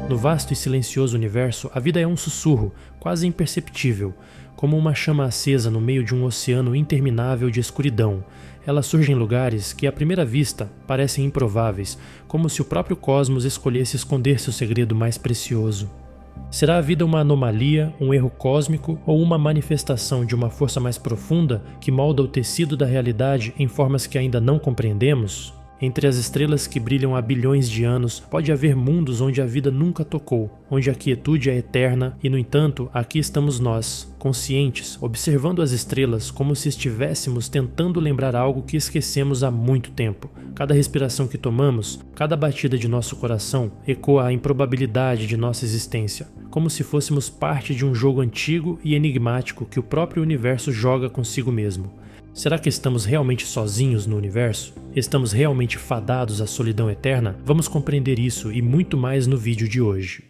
No vasto e silencioso universo, a vida é um sussurro, quase imperceptível, como uma chama acesa no meio de um oceano interminável de escuridão. Ela surge em lugares que, à primeira vista, parecem improváveis, como se o próprio cosmos escolhesse esconder seu segredo mais precioso. Será a vida uma anomalia, um erro cósmico ou uma manifestação de uma força mais profunda que molda o tecido da realidade em formas que ainda não compreendemos? Entre as estrelas que brilham há bilhões de anos, pode haver mundos onde a vida nunca tocou, onde a quietude é eterna e, no entanto, aqui estamos nós, conscientes, observando as estrelas como se estivéssemos tentando lembrar algo que esquecemos há muito tempo. Cada respiração que tomamos, cada batida de nosso coração, ecoa a improbabilidade de nossa existência, como se fôssemos parte de um jogo antigo e enigmático que o próprio universo joga consigo mesmo. Será que estamos realmente sozinhos no universo? Estamos realmente fadados à solidão eterna? Vamos compreender isso e muito mais no vídeo de hoje.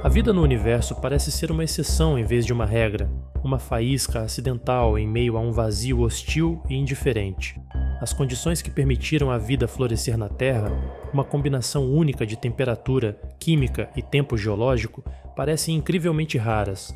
A vida no universo parece ser uma exceção em vez de uma regra, uma faísca acidental em meio a um vazio hostil e indiferente. As condições que permitiram a vida florescer na Terra, uma combinação única de temperatura, química e tempo geológico, parecem incrivelmente raras.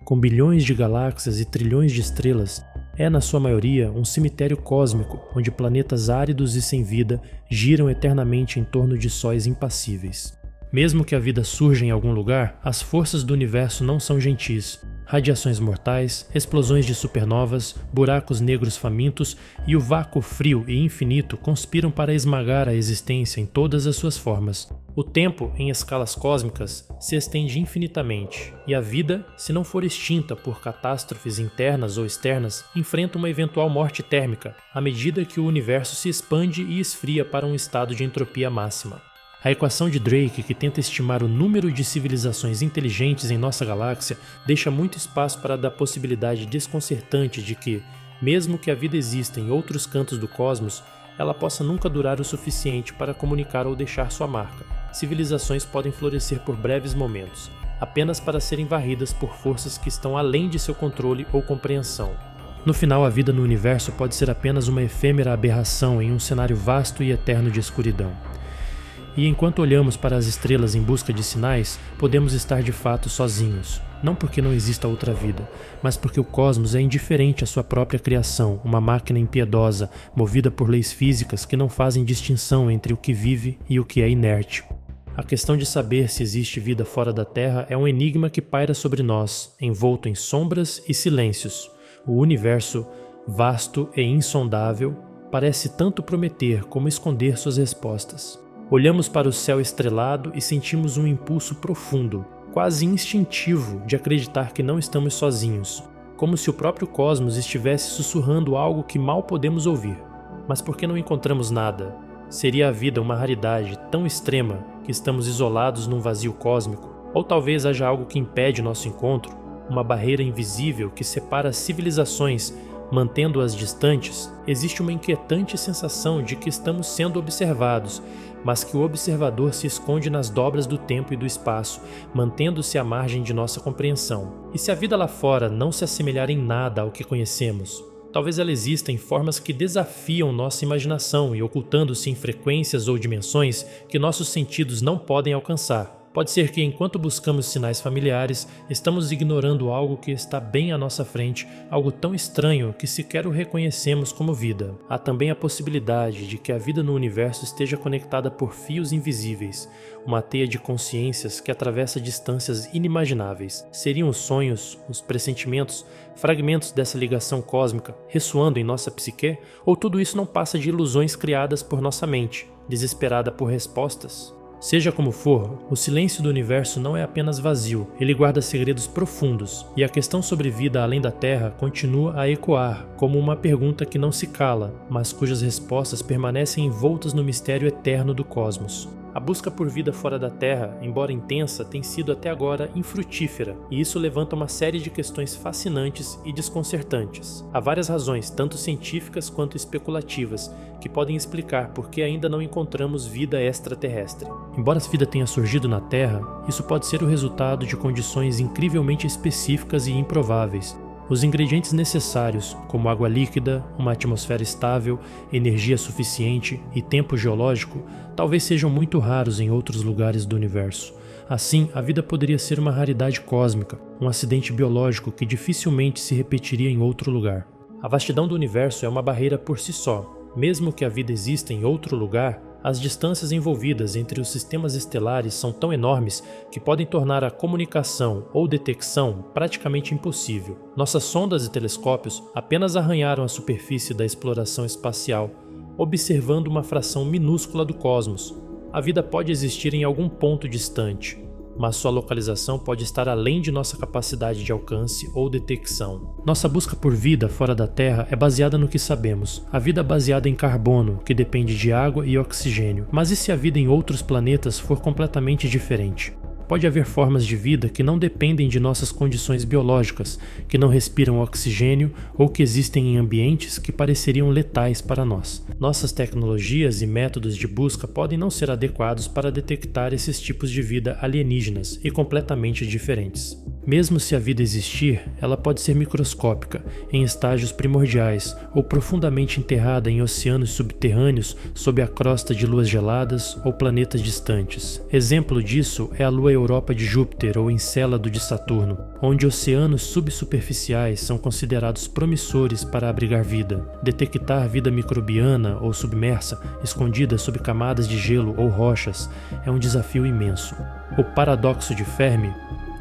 Com bilhões de galáxias e trilhões de estrelas, é na sua maioria um cemitério cósmico, onde planetas áridos e sem vida giram eternamente em torno de sóis impassíveis. Mesmo que a vida surja em algum lugar, as forças do universo não são gentis. Radiações mortais, explosões de supernovas, buracos negros famintos e o vácuo frio e infinito conspiram para esmagar a existência em todas as suas formas. O tempo, em escalas cósmicas, se estende infinitamente, e a vida, se não for extinta por catástrofes internas ou externas, enfrenta uma eventual morte térmica, à medida que o universo se expande e esfria para um estado de entropia máxima. A equação de Drake, que tenta estimar o número de civilizações inteligentes em nossa galáxia, deixa muito espaço para a possibilidade desconcertante de que, mesmo que a vida exista em outros cantos do cosmos, ela possa nunca durar o suficiente para comunicar ou deixar sua marca. Civilizações podem florescer por breves momentos, apenas para serem varridas por forças que estão além de seu controle ou compreensão. No final, a vida no universo pode ser apenas uma efêmera aberração em um cenário vasto e eterno de escuridão. E enquanto olhamos para as estrelas em busca de sinais, podemos estar de fato sozinhos. Não porque não exista outra vida, mas porque o cosmos é indiferente à sua própria criação, uma máquina impiedosa, movida por leis físicas que não fazem distinção entre o que vive e o que é inerte. A questão de saber se existe vida fora da Terra é um enigma que paira sobre nós, envolto em sombras e silêncios. O universo, vasto e insondável, parece tanto prometer como esconder suas respostas. Olhamos para o céu estrelado e sentimos um impulso profundo, quase instintivo, de acreditar que não estamos sozinhos, como se o próprio cosmos estivesse sussurrando algo que mal podemos ouvir. Mas por que não encontramos nada? Seria a vida uma raridade tão extrema que estamos isolados num vazio cósmico? Ou talvez haja algo que impede nosso encontro, uma barreira invisível que separa civilizações, mantendo-as distantes? Existe uma inquietante sensação de que estamos sendo observados, mas que o observador se esconde nas dobras do tempo e do espaço, mantendo-se à margem de nossa compreensão. E se a vida lá fora não se assemelhar em nada ao que conhecemos? Talvez ela exista em formas que desafiam nossa imaginação e ocultando-se em frequências ou dimensões que nossos sentidos não podem alcançar. Pode ser que, enquanto buscamos sinais familiares, estamos ignorando algo que está bem à nossa frente, algo tão estranho que sequer o reconhecemos como vida. Há também a possibilidade de que a vida no universo esteja conectada por fios invisíveis, uma teia de consciências que atravessa distâncias inimagináveis. Seriam os sonhos, os pressentimentos, fragmentos dessa ligação cósmica ressoando em nossa psique? Ou tudo isso não passa de ilusões criadas por nossa mente, desesperada por respostas? Seja como for, o silêncio do universo não é apenas vazio, ele guarda segredos profundos, e a questão sobre vida além da Terra continua a ecoar como uma pergunta que não se cala, mas cujas respostas permanecem envoltas no mistério eterno do cosmos. A busca por vida fora da Terra, embora intensa, tem sido até agora infrutífera, e isso levanta uma série de questões fascinantes e desconcertantes. Há várias razões, tanto científicas quanto especulativas, que podem explicar por que ainda não encontramos vida extraterrestre. Embora a vida tenha surgido na Terra, isso pode ser o resultado de condições incrivelmente específicas e improváveis. Os ingredientes necessários, como água líquida, uma atmosfera estável, energia suficiente e tempo geológico, talvez sejam muito raros em outros lugares do universo. Assim, a vida poderia ser uma raridade cósmica, um acidente biológico que dificilmente se repetiria em outro lugar. A vastidão do universo é uma barreira por si só. Mesmo que a vida exista em outro lugar, as distâncias envolvidas entre os sistemas estelares são tão enormes que podem tornar a comunicação ou detecção praticamente impossível. Nossas sondas e telescópios apenas arranharam a superfície da exploração espacial, observando uma fração minúscula do cosmos. A vida pode existir em algum ponto distante, mas sua localização pode estar além de nossa capacidade de alcance ou detecção. Nossa busca por vida fora da Terra é baseada no que sabemos. A vida baseada em carbono, que depende de água e oxigênio. Mas e se a vida em outros planetas for completamente diferente? Pode haver formas de vida que não dependem de nossas condições biológicas, que não respiram oxigênio ou que existem em ambientes que pareceriam letais para nós. Nossas tecnologias e métodos de busca podem não ser adequados para detectar esses tipos de vida alienígenas e completamente diferentes. Mesmo se a vida existir, ela pode ser microscópica, em estágios primordiais, ou profundamente enterrada em oceanos subterrâneos sob a crosta de luas geladas ou planetas distantes. Exemplo disso é a lua Europa de Júpiter ou Encélado de Saturno, onde oceanos subsuperficiais são considerados promissores para abrigar vida. Detectar vida microbiana ou submersa, escondida sob camadas de gelo ou rochas, é um desafio imenso. O paradoxo de Fermi,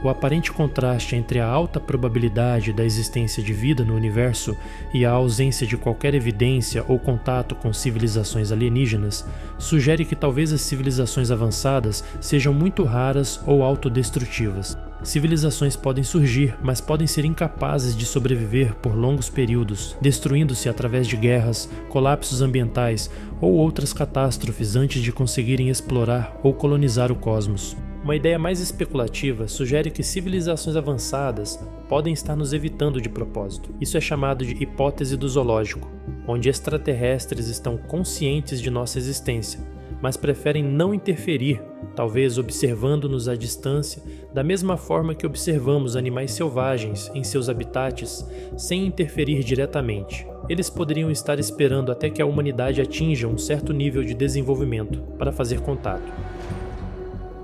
o aparente contraste entre a alta probabilidade da existência de vida no universo e a ausência de qualquer evidência ou contato com civilizações alienígenas, sugere que talvez as civilizações avançadas sejam muito raras ou autodestrutivas. Civilizações podem surgir, mas podem ser incapazes de sobreviver por longos períodos, destruindo-se através de guerras, colapsos ambientais ou outras catástrofes antes de conseguirem explorar ou colonizar o cosmos. Uma ideia mais especulativa sugere que civilizações avançadas podem estar nos evitando de propósito. Isso é chamado de hipótese do zoológico, onde extraterrestres estão conscientes de nossa existência, mas preferem não interferir, talvez observando-nos à distância, da mesma forma que observamos animais selvagens em seus habitats, sem interferir diretamente. Eles poderiam estar esperando até que a humanidade atinja um certo nível de desenvolvimento para fazer contato.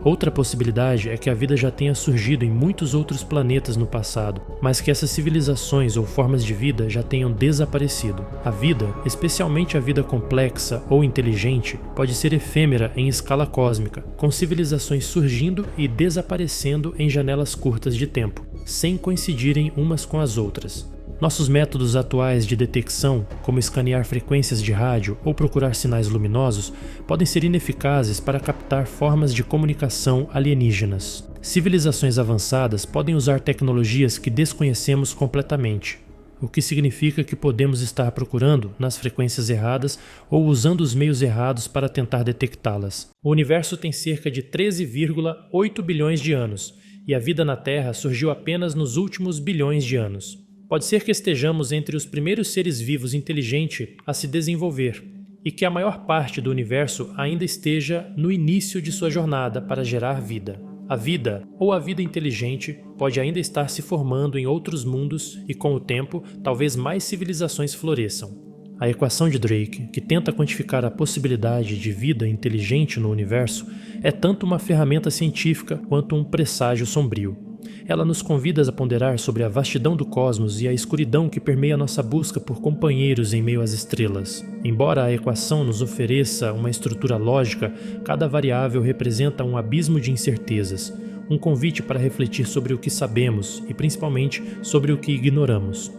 Outra possibilidade é que a vida já tenha surgido em muitos outros planetas no passado, mas que essas civilizações ou formas de vida já tenham desaparecido. A vida, especialmente a vida complexa ou inteligente, pode ser efêmera em escala cósmica, com civilizações surgindo e desaparecendo em janelas curtas de tempo, sem coincidirem umas com as outras. Nossos métodos atuais de detecção, como escanear frequências de rádio ou procurar sinais luminosos, podem ser ineficazes para captar formas de comunicação alienígenas. Civilizações avançadas podem usar tecnologias que desconhecemos completamente, o que significa que podemos estar procurando nas frequências erradas ou usando os meios errados para tentar detectá-las. O universo tem cerca de 13,8 bilhões de anos, e a vida na Terra surgiu apenas nos últimos bilhões de anos. Pode ser que estejamos entre os primeiros seres vivos inteligentes a se desenvolver e que a maior parte do universo ainda esteja no início de sua jornada para gerar vida. A vida, ou a vida inteligente, pode ainda estar se formando em outros mundos e, com o tempo, talvez mais civilizações floresçam. A equação de Drake, que tenta quantificar a possibilidade de vida inteligente no universo, é tanto uma ferramenta científica quanto um presságio sombrio. Ela nos convida a ponderar sobre a vastidão do cosmos e a escuridão que permeia nossa busca por companheiros em meio às estrelas. Embora a equação nos ofereça uma estrutura lógica, cada variável representa um abismo de incertezas, um convite para refletir sobre o que sabemos e principalmente sobre o que ignoramos.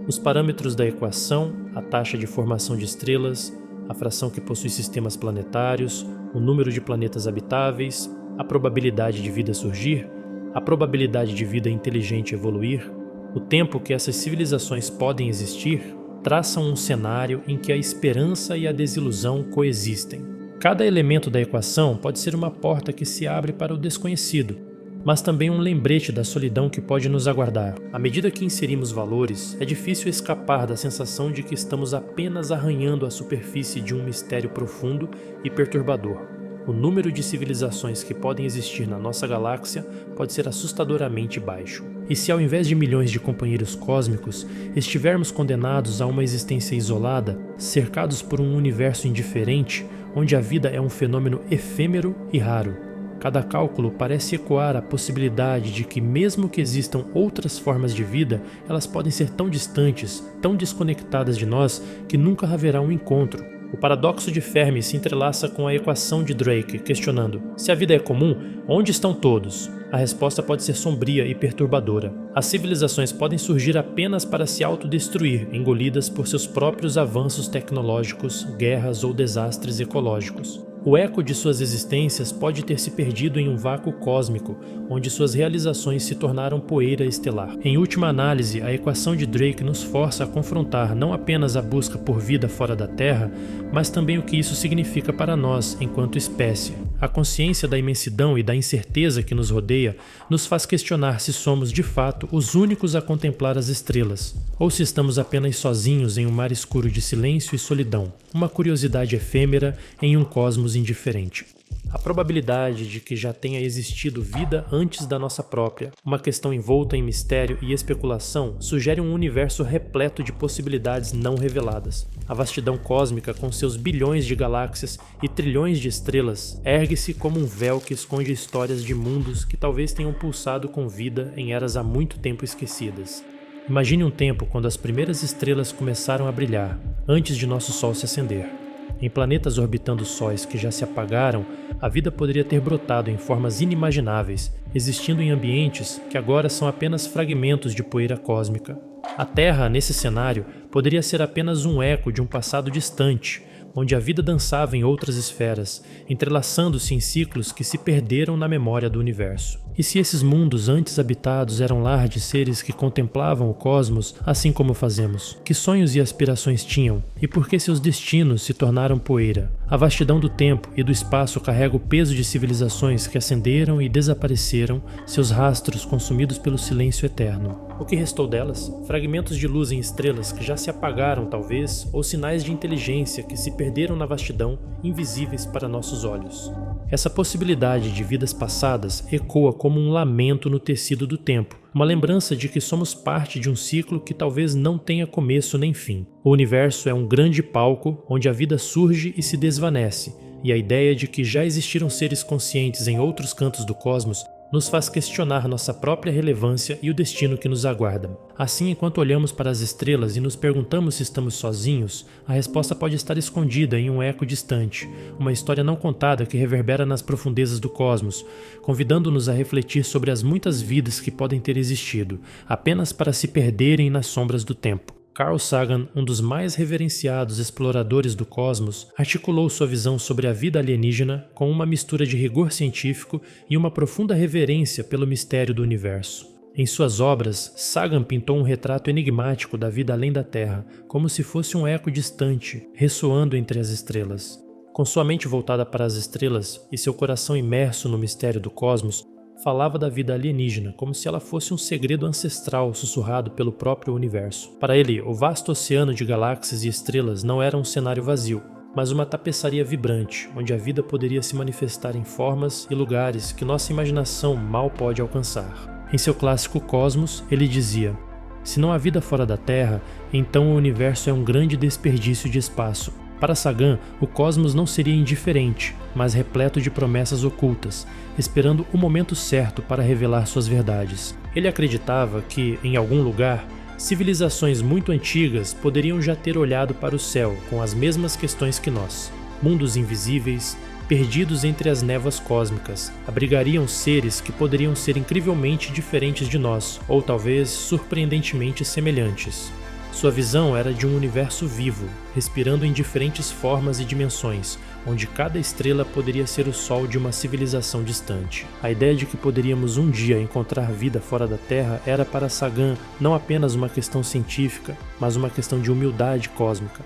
Os parâmetros da equação, a taxa de formação de estrelas, a fração que possui sistemas planetários, o número de planetas habitáveis, a probabilidade de vida surgir, a probabilidade de vida inteligente evoluir, o tempo que essas civilizações podem existir, traçam um cenário em que a esperança e a desilusão coexistem. Cada elemento da equação pode ser uma porta que se abre para o desconhecido, mas também um lembrete da solidão que pode nos aguardar. À medida que inserimos valores, é difícil escapar da sensação de que estamos apenas arranhando a superfície de um mistério profundo e perturbador. O número de civilizações que podem existir na nossa galáxia pode ser assustadoramente baixo. E se ao invés de milhões de companheiros cósmicos, estivermos condenados a uma existência isolada, cercados por um universo indiferente, onde a vida é um fenômeno efêmero e raro? Cada cálculo parece ecoar a possibilidade de que, mesmo que existam outras formas de vida, elas podem ser tão distantes, tão desconectadas de nós, que nunca haverá um encontro. O paradoxo de Fermi se entrelaça com a equação de Drake, questionando: se a vida é comum, onde estão todos? A resposta pode ser sombria e perturbadora. As civilizações podem surgir apenas para se autodestruir, engolidas por seus próprios avanços tecnológicos, guerras ou desastres ecológicos. O eco de suas existências pode ter se perdido em um vácuo cósmico, onde suas realizações se tornaram poeira estelar. Em última análise, a equação de Drake nos força a confrontar não apenas a busca por vida fora da Terra, mas também o que isso significa para nós enquanto espécie. A consciência da imensidão e da incerteza que nos rodeia nos faz questionar se somos de fato os únicos a contemplar as estrelas, ou se estamos apenas sozinhos em um mar escuro de silêncio e solidão, uma curiosidade efêmera em um cosmos indiferente. A probabilidade de que já tenha existido vida antes da nossa própria, uma questão envolta em mistério e especulação, sugere um universo repleto de possibilidades não reveladas. A vastidão cósmica, com seus bilhões de galáxias e trilhões de estrelas, ergue-se como um véu que esconde histórias de mundos que talvez tenham pulsado com vida em eras há muito tempo esquecidas. Imagine um tempo quando as primeiras estrelas começaram a brilhar, antes de nosso Sol se acender. Em planetas orbitando sóis que já se apagaram, a vida poderia ter brotado em formas inimagináveis, existindo em ambientes que agora são apenas fragmentos de poeira cósmica. A Terra, nesse cenário, poderia ser apenas um eco de um passado distante, onde a vida dançava em outras esferas, entrelaçando-se em ciclos que se perderam na memória do universo. E se esses mundos antes habitados eram lar de seres que contemplavam o cosmos, assim como fazemos? Que sonhos e aspirações tinham? E por que seus destinos se tornaram poeira? A vastidão do tempo e do espaço carrega o peso de civilizações que ascenderam e desapareceram, seus rastros consumidos pelo silêncio eterno. O que restou delas? Fragmentos de luz em estrelas que já se apagaram, talvez, ou sinais de inteligência que se perderam na vastidão, invisíveis para nossos olhos. Essa possibilidade de vidas passadas ecoa como um lamento no tecido do tempo, uma lembrança de que somos parte de um ciclo que talvez não tenha começo nem fim. O universo é um grande palco onde a vida surge e se desvanece, e a ideia de que já existiram seres conscientes em outros cantos do cosmos nos faz questionar nossa própria relevância e o destino que nos aguarda. Assim, enquanto olhamos para as estrelas e nos perguntamos se estamos sozinhos, a resposta pode estar escondida em um eco distante, uma história não contada que reverbera nas profundezas do cosmos, convidando-nos a refletir sobre as muitas vidas que podem ter existido, apenas para se perderem nas sombras do tempo. Carl Sagan, um dos mais reverenciados exploradores do cosmos, articulou sua visão sobre a vida alienígena com uma mistura de rigor científico e uma profunda reverência pelo mistério do universo. Em suas obras, Sagan pintou um retrato enigmático da vida além da Terra, como se fosse um eco distante, ressoando entre as estrelas. Com sua mente voltada para as estrelas e seu coração imerso no mistério do cosmos, falava da vida alienígena como se ela fosse um segredo ancestral sussurrado pelo próprio universo. Para ele, o vasto oceano de galáxias e estrelas não era um cenário vazio, mas uma tapeçaria vibrante, onde a vida poderia se manifestar em formas e lugares que nossa imaginação mal pode alcançar. Em seu clássico Cosmos, ele dizia: se não há vida fora da Terra, então o universo é um grande desperdício de espaço. Para Sagan, o cosmos não seria indiferente, mas repleto de promessas ocultas, esperando o momento certo para revelar suas verdades. Ele acreditava que, em algum lugar, civilizações muito antigas poderiam já ter olhado para o céu com as mesmas questões que nós. Mundos invisíveis, perdidos entre as névoas cósmicas, abrigariam seres que poderiam ser incrivelmente diferentes de nós, ou talvez surpreendentemente semelhantes. Sua visão era de um universo vivo, respirando em diferentes formas e dimensões, onde cada estrela poderia ser o sol de uma civilização distante. A ideia de que poderíamos um dia encontrar vida fora da Terra era para Sagan não apenas uma questão científica, mas uma questão de humildade cósmica.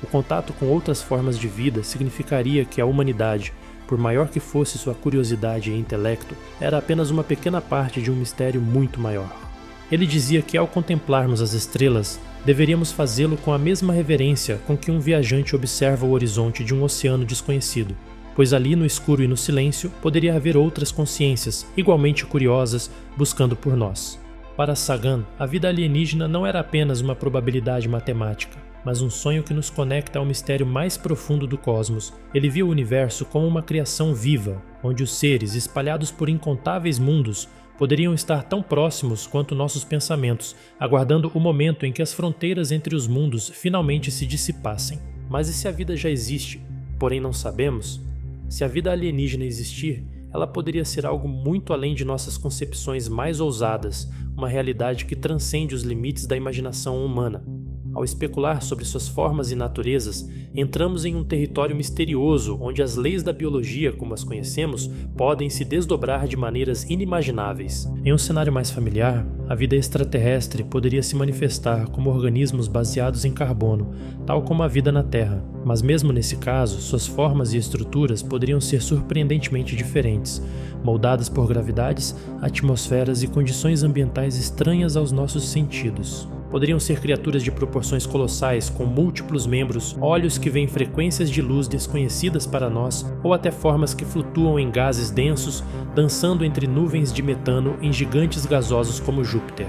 O contato com outras formas de vida significaria que a humanidade, por maior que fosse sua curiosidade e intelecto, era apenas uma pequena parte de um mistério muito maior. Ele dizia que ao contemplarmos as estrelas, deveríamos fazê-lo com a mesma reverência com que um viajante observa o horizonte de um oceano desconhecido, pois ali no escuro e no silêncio poderia haver outras consciências igualmente curiosas buscando por nós. Para Sagan, a vida alienígena não era apenas uma probabilidade matemática, mas um sonho que nos conecta ao mistério mais profundo do cosmos. Ele via o universo como uma criação viva, onde os seres, espalhados por incontáveis mundos, poderiam estar tão próximos quanto nossos pensamentos, aguardando o momento em que as fronteiras entre os mundos finalmente se dissipassem. Mas e se a vida já existe, porém não sabemos? Se a vida alienígena existir, ela poderia ser algo muito além de nossas concepções mais ousadas, uma realidade que transcende os limites da imaginação humana. Ao especular sobre suas formas e naturezas, entramos em um território misterioso onde as leis da biologia, como as conhecemos, podem se desdobrar de maneiras inimagináveis. Em um cenário mais familiar, a vida extraterrestre poderia se manifestar como organismos baseados em carbono, tal como a vida na Terra. Mas mesmo nesse caso, suas formas e estruturas poderiam ser surpreendentemente diferentes, moldadas por gravidades, atmosferas e condições ambientais estranhas aos nossos sentidos. Poderiam ser criaturas de proporções colossais, com múltiplos membros, olhos que veem frequências de luz desconhecidas para nós, ou até formas que flutuam em gases densos, dançando entre nuvens de metano em gigantes gasosos como Júpiter.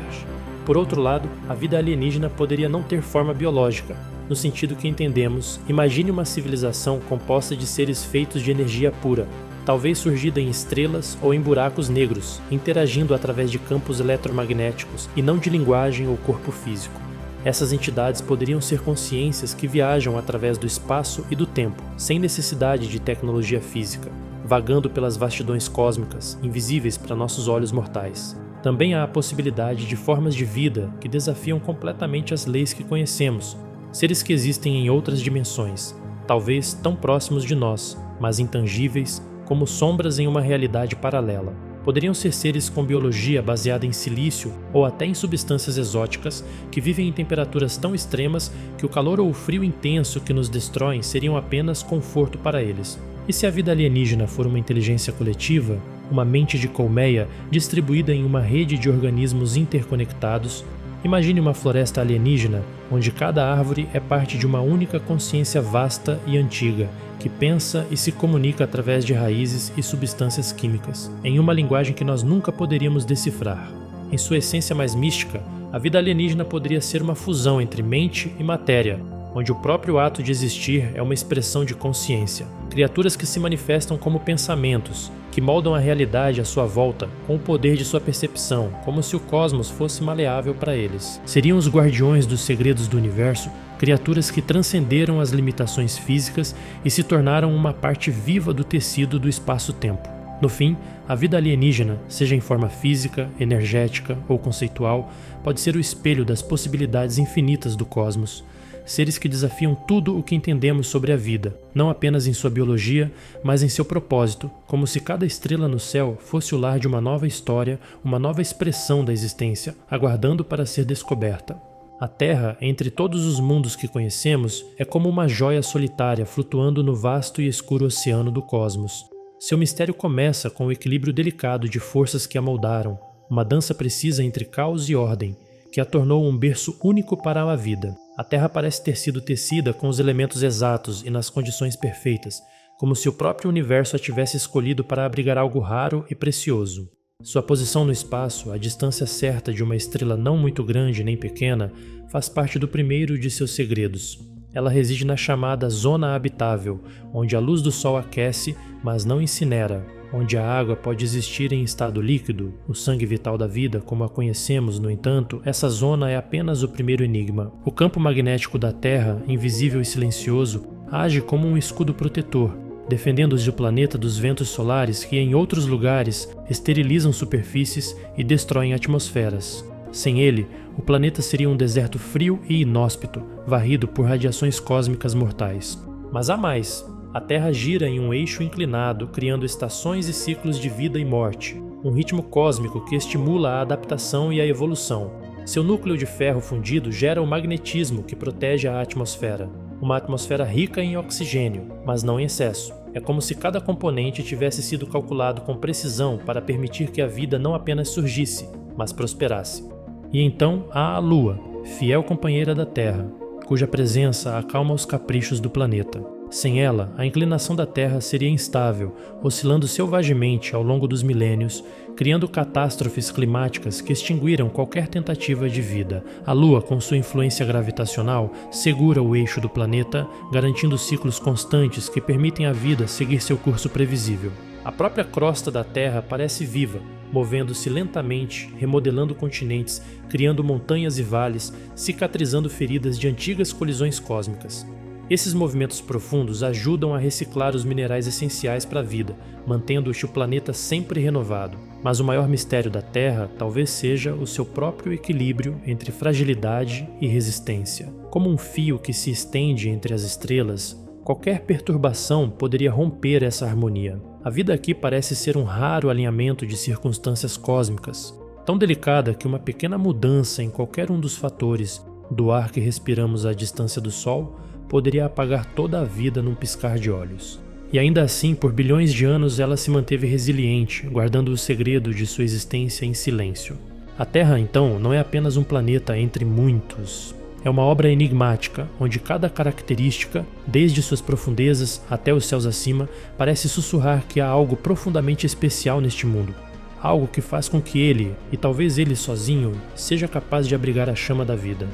Por outro lado, a vida alienígena poderia não ter forma biológica, no sentido que entendemos. Imagine uma civilização composta de seres feitos de energia pura, talvez surgida em estrelas ou em buracos negros, interagindo através de campos eletromagnéticos e não de linguagem ou corpo físico. Essas entidades poderiam ser consciências que viajam através do espaço e do tempo, sem necessidade de tecnologia física, vagando pelas vastidões cósmicas, invisíveis para nossos olhos mortais. Também há a possibilidade de formas de vida que desafiam completamente as leis que conhecemos, seres que existem em outras dimensões, talvez tão próximos de nós, mas intangíveis, como sombras em uma realidade paralela. Poderiam ser seres com biologia baseada em silício ou até em substâncias exóticas que vivem em temperaturas tão extremas que o calor ou o frio intenso que nos destroem seriam apenas conforto para eles. E se a vida alienígena for uma inteligência coletiva, uma mente de colmeia distribuída em uma rede de organismos interconectados? Imagine uma floresta alienígena, onde cada árvore é parte de uma única consciência vasta e antiga, que pensa e se comunica através de raízes e substâncias químicas, em uma linguagem que nós nunca poderíamos decifrar. Em sua essência mais mística, a vida alienígena poderia ser uma fusão entre mente e matéria, onde o próprio ato de existir é uma expressão de consciência. Criaturas que se manifestam como pensamentos, que moldam a realidade à sua volta com o poder de sua percepção, como se o cosmos fosse maleável para eles. Seriam os guardiões dos segredos do universo, criaturas que transcenderam as limitações físicas e se tornaram uma parte viva do tecido do espaço-tempo. No fim, a vida alienígena, seja em forma física, energética ou conceitual, pode ser o espelho das possibilidades infinitas do cosmos. Seres que desafiam tudo o que entendemos sobre a vida, não apenas em sua biologia, mas em seu propósito, como se cada estrela no céu fosse o lar de uma nova história, uma nova expressão da existência, aguardando para ser descoberta. A Terra, entre todos os mundos que conhecemos, é como uma joia solitária flutuando no vasto e escuro oceano do cosmos. Seu mistério começa com o equilíbrio delicado de forças que a moldaram, uma dança precisa entre caos e ordem, que a tornou um berço único para a vida. A Terra parece ter sido tecida com os elementos exatos e nas condições perfeitas, como se o próprio universo a tivesse escolhido para abrigar algo raro e precioso. Sua posição no espaço, a distância certa de uma estrela não muito grande nem pequena, faz parte do primeiro de seus segredos. Ela reside na chamada zona habitável, onde a luz do sol aquece, mas não incinera, onde a água pode existir em estado líquido, o sangue vital da vida, como a conhecemos, no entanto, essa zona é apenas o primeiro enigma. O campo magnético da Terra, invisível e silencioso, age como um escudo protetor, defendendo-os do planeta dos ventos solares que, em outros lugares, esterilizam superfícies e destroem atmosferas. Sem ele, o planeta seria um deserto frio e inóspito, varrido por radiações cósmicas mortais. Mas há mais. A Terra gira em um eixo inclinado, criando estações e ciclos de vida e morte, um ritmo cósmico que estimula a adaptação e a evolução. Seu núcleo de ferro fundido gera o magnetismo que protege a atmosfera. Uma atmosfera rica em oxigênio, mas não em excesso. É como se cada componente tivesse sido calculado com precisão para permitir que a vida não apenas surgisse, mas prosperasse. E então há a Lua, fiel companheira da Terra, cuja presença acalma os caprichos do planeta. Sem ela, a inclinação da Terra seria instável, oscilando selvagemente ao longo dos milênios, criando catástrofes climáticas que extinguiram qualquer tentativa de vida. A Lua, com sua influência gravitacional, segura o eixo do planeta, garantindo ciclos constantes que permitem à vida seguir seu curso previsível. A própria crosta da Terra parece viva, movendo-se lentamente, remodelando continentes, criando montanhas e vales, cicatrizando feridas de antigas colisões cósmicas. Esses movimentos profundos ajudam a reciclar os minerais essenciais para a vida, mantendo o planeta sempre renovado. Mas o maior mistério da Terra talvez seja o seu próprio equilíbrio entre fragilidade e resistência. Como um fio que se estende entre as estrelas, qualquer perturbação poderia romper essa harmonia. A vida aqui parece ser um raro alinhamento de circunstâncias cósmicas, tão delicada que uma pequena mudança em qualquer um dos fatores do ar que respiramos à distância do Sol poderia apagar toda a vida num piscar de olhos. E ainda assim, por bilhões de anos, ela se manteve resiliente, guardando o segredo de sua existência em silêncio. A Terra, então, não é apenas um planeta entre muitos. É uma obra enigmática, onde cada característica, desde suas profundezas até os céus acima, parece sussurrar que há algo profundamente especial neste mundo. Algo que faz com que ele, e talvez ele sozinho, seja capaz de abrigar a chama da vida.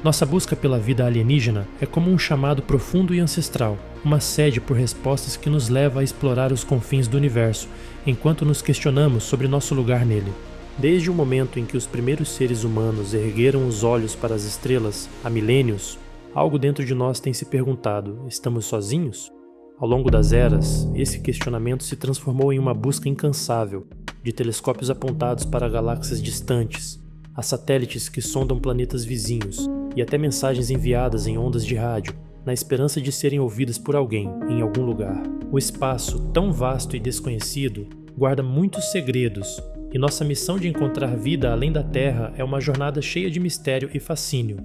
Nossa busca pela vida alienígena é como um chamado profundo e ancestral, uma sede por respostas que nos leva a explorar os confins do universo, enquanto nos questionamos sobre nosso lugar nele. Desde o momento em que os primeiros seres humanos ergueram os olhos para as estrelas, há milênios, algo dentro de nós tem se perguntado: estamos sozinhos? Ao longo das eras, esse questionamento se transformou em uma busca incansável, de telescópios apontados para galáxias distantes, a satélites que sondam planetas vizinhos, e até mensagens enviadas em ondas de rádio, na esperança de serem ouvidas por alguém, em algum lugar. O espaço, tão vasto e desconhecido, guarda muitos segredos, e nossa missão de encontrar vida além da Terra é uma jornada cheia de mistério e fascínio.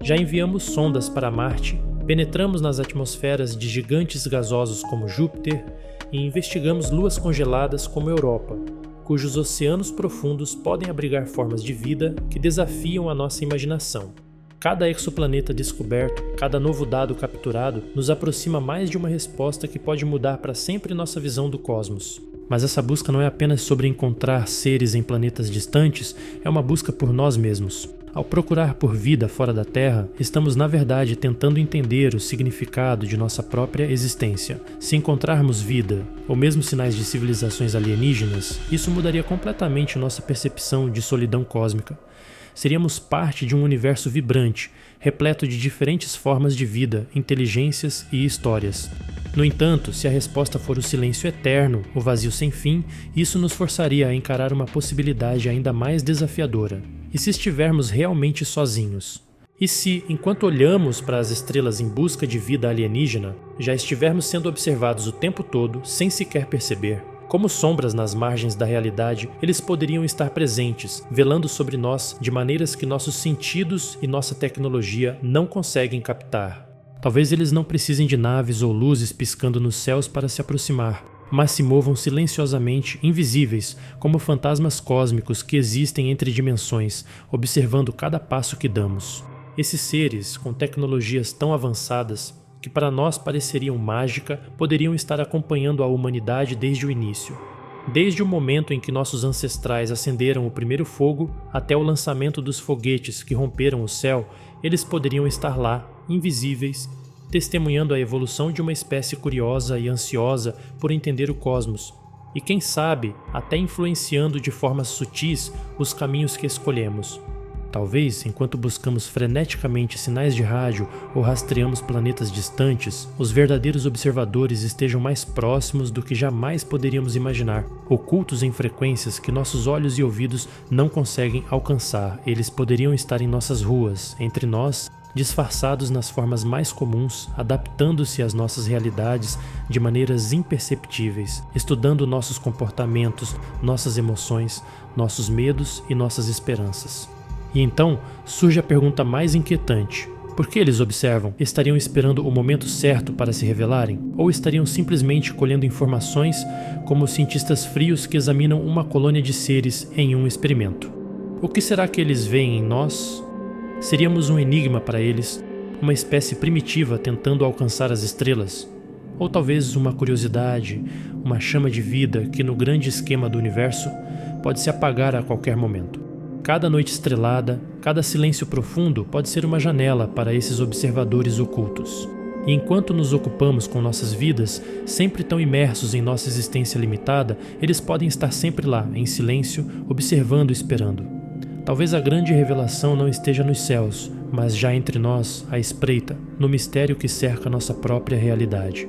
Já enviamos sondas para Marte, penetramos nas atmosferas de gigantes gasosos como Júpiter e investigamos luas congeladas como Europa, cujos oceanos profundos podem abrigar formas de vida que desafiam a nossa imaginação. Cada exoplaneta descoberto, cada novo dado capturado, nos aproxima mais de uma resposta que pode mudar para sempre nossa visão do cosmos. Mas essa busca não é apenas sobre encontrar seres em planetas distantes, é uma busca por nós mesmos. Ao procurar por vida fora da Terra, estamos na verdade tentando entender o significado de nossa própria existência. Se encontrarmos vida, ou mesmo sinais de civilizações alienígenas, isso mudaria completamente nossa percepção de solidão cósmica. Seríamos parte de um universo vibrante, repleto de diferentes formas de vida, inteligências e histórias. No entanto, se a resposta for o silêncio eterno, o vazio sem fim, isso nos forçaria a encarar uma possibilidade ainda mais desafiadora. E se estivermos realmente sozinhos? E se, enquanto olhamos para as estrelas em busca de vida alienígena, já estivermos sendo observados o tempo todo, sem sequer perceber? Como sombras nas margens da realidade, eles poderiam estar presentes, velando sobre nós de maneiras que nossos sentidos e nossa tecnologia não conseguem captar. Talvez eles não precisem de naves ou luzes piscando nos céus para se aproximar, mas se movam silenciosamente, invisíveis, como fantasmas cósmicos que existem entre dimensões, observando cada passo que damos. Esses seres, com tecnologias tão avançadas, que para nós pareceriam mágica, poderiam estar acompanhando a humanidade desde o início. Desde o momento em que nossos ancestrais acenderam o primeiro fogo até o lançamento dos foguetes que romperam o céu, eles poderiam estar lá, invisíveis, testemunhando a evolução de uma espécie curiosa e ansiosa por entender o cosmos, e quem sabe, até influenciando de formas sutis os caminhos que escolhemos. Talvez, enquanto buscamos freneticamente sinais de rádio ou rastreamos planetas distantes, os verdadeiros observadores estejam mais próximos do que jamais poderíamos imaginar, ocultos em frequências que nossos olhos e ouvidos não conseguem alcançar. Eles poderiam estar em nossas ruas, entre nós, disfarçados nas formas mais comuns, adaptando-se às nossas realidades de maneiras imperceptíveis, estudando nossos comportamentos, nossas emoções, nossos medos e nossas esperanças. E então surge a pergunta mais inquietante: por que eles observam? Estariam esperando o momento certo para se revelarem? Ou estariam simplesmente colhendo informações como cientistas frios que examinam uma colônia de seres em um experimento? O que será que eles veem em nós? Seríamos um enigma para eles, uma espécie primitiva tentando alcançar as estrelas? Ou talvez uma curiosidade, uma chama de vida que no grande esquema do universo pode se apagar a qualquer momento. Cada noite estrelada, cada silêncio profundo pode ser uma janela para esses observadores ocultos. E enquanto nos ocupamos com nossas vidas, sempre tão imersos em nossa existência limitada, eles podem estar sempre lá, em silêncio, observando e esperando. Talvez a grande revelação não esteja nos céus, mas já entre nós, à espreita, no mistério que cerca nossa própria realidade.